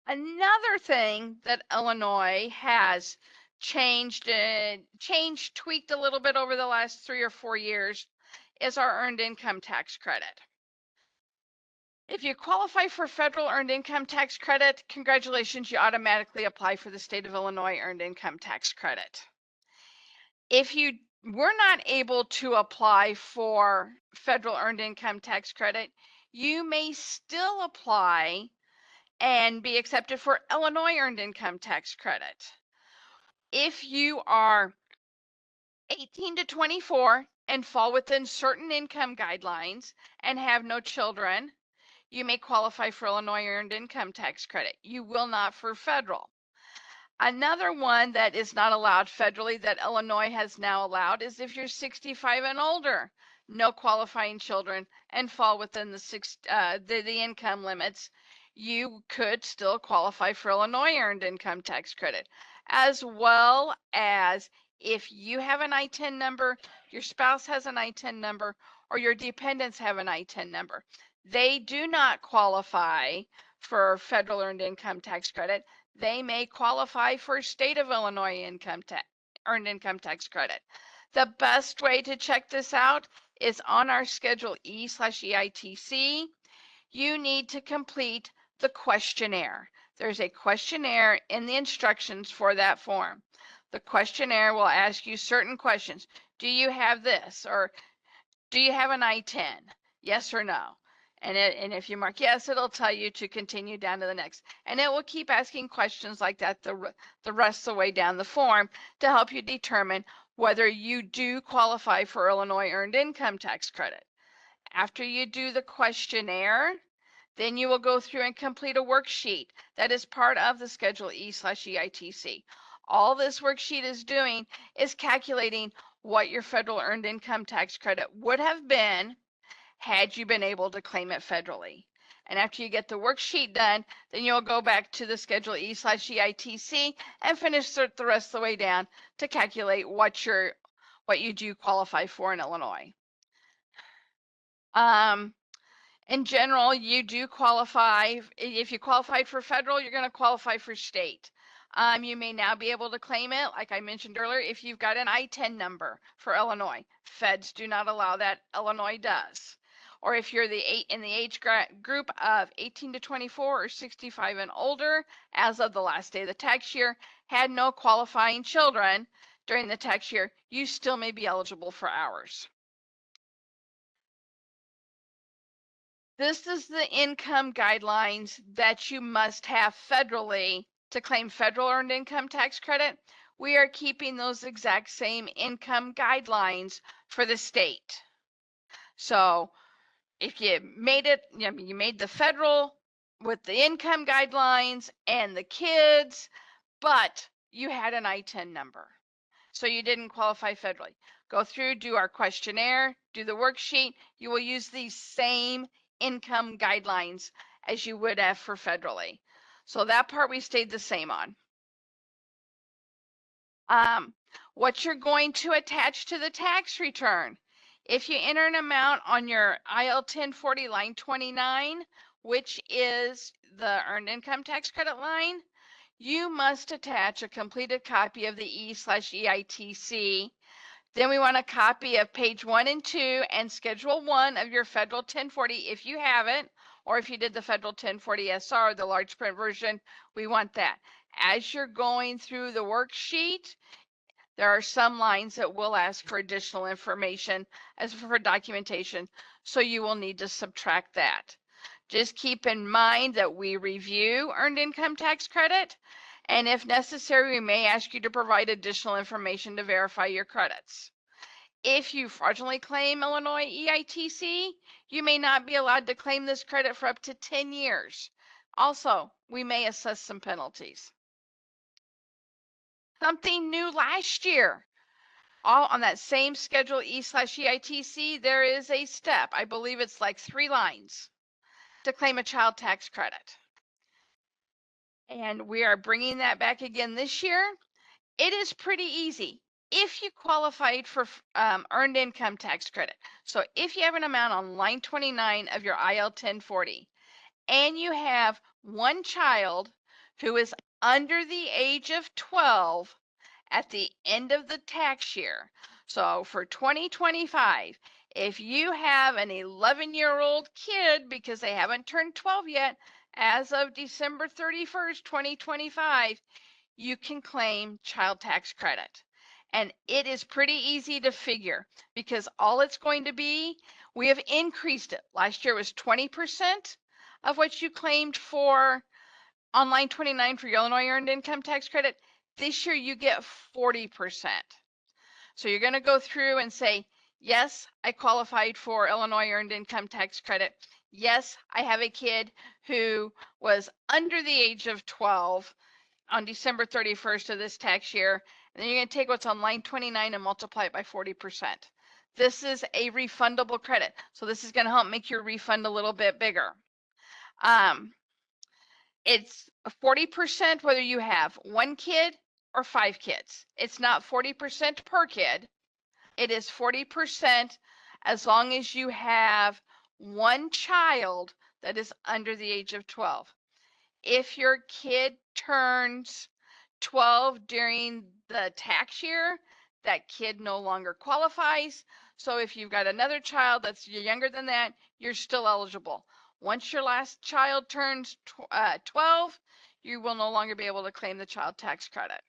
Another thing that Illinois has tweaked a little bit over the last 3 or 4 years is our earned income tax credit. If you qualify for federal earned income tax credit, congratulations, you automatically apply for the state of Illinois earned income tax credit. If you were not able to apply for federal earned income tax credit, you may still apply and be accepted for Illinois earned income tax credit. If you are 18 to 24 and fall within certain income guidelines and have no children, you may qualify for Illinois earned income tax credit. You will not for federal. Another one that is not allowed federally that Illinois has now allowed is if you're 65 and older, no qualifying children, and fall within the income limits, you could still qualify for Illinois earned income tax credit, as well as if you have an I-10 number, your spouse has an I-10 number, or your dependents have an I-10 number. They do not qualify for federal earned income tax credit. They may qualify for state of Illinois earned income tax credit. The best way to check this out is on our Schedule E/EITC. You need to complete the questionnaire. There's a questionnaire in the instructions for that form. The questionnaire will ask you certain questions. Do you have this? Or do you have an I-10? Yes or no? And if you mark yes, it'll tell you to continue down to the next. And it will keep asking questions like that the rest of the way down the form to help you determine whether you do qualify for Illinois earned income tax credit. After you do the questionnaire, then you will go through and complete a worksheet that is part of the Schedule E/EITC. All this worksheet is doing is calculating what your federal earned income tax credit would have been had you been able to claim it federally. And after you get the worksheet done, then you'll go back to the Schedule E/EITC and finish the rest of the way down to calculate what you do qualify for in Illinois. In general, you do qualify. If you qualified for federal, you're going to qualify for state. You may now be able to claim it, like I mentioned earlier, if you've got an I-10 number for Illinois. Feds do not allow that. Illinois does. Or if you're in the age group of 18 to 24 or 65 and older, as of the last day of the tax year, had no qualifying children during the tax year, you still may be eligible for hours. This is the income guidelines that you must have federally to claim federal earned income tax credit. We are keeping those exact same income guidelines for the state. So if you made it, you made the federal with the income guidelines and the kids, but you had an I-10 number, so you didn't qualify federally. Go through, do our questionnaire, do the worksheet. You will use these same income guidelines as you would have for federally. So that part we stayed the same on. What you're going to attach to the tax return. If you enter an amount on your IL 1040 line 29, which is the earned income tax credit line, you must attach a completed copy of the E/EITC. Then we want a copy of page 1 and 2 and schedule 1 of your federal 1040 if you have it, or if you did the federal 1040 SR, the large print version, we want that. As you're going through the worksheet, there are some lines that will ask for additional information as for documentation, so you will need to subtract that. Just keep in mind that we review earned income tax credit, and if necessary, we may ask you to provide additional information to verify your credits. If you fraudulently claim Illinois EITC, you may not be allowed to claim this credit for up to 10 years. Also, we may assess some penalties. Something new last year, all on that same Schedule E/EITC, there is a step, I believe it's like 3 lines, to claim a child tax credit. And we are bringing that back again this year. It is pretty easy if you qualified for earned income tax credit. So if you have an amount on line 29 of your IL 1040 and you have one child who is under the age of 12 at the end of the tax year. So for 2025, if you have an 11-year-old kid because they haven't turned 12 yet, as of December 31st, 2025, you can claim child tax credit. And it is pretty easy to figure because all it's going to be, we have increased it. Last year was 20% of what you claimed for on line 29 for your Illinois Earned Income Tax Credit. This year you get 40%. So you're going to go through and say, yes, I qualified for Illinois Earned Income Tax Credit. Yes, I have a kid who was under the age of 12 on December 31st of this tax year. And then you're going to take what's on line 29 and multiply it by 40%. This is a refundable credit. So this is going to help make your refund a little bit bigger. It's 40% whether you have one kid or 5 kids. It's not 40% per kid. It is 40% as long as you have one child that is under the age of 12. If your kid turns 12 during the tax year, that kid no longer qualifies. So if you've got another child that's younger than that, you're still eligible. Once your last child turns 12, you will no longer be able to claim the child tax credit.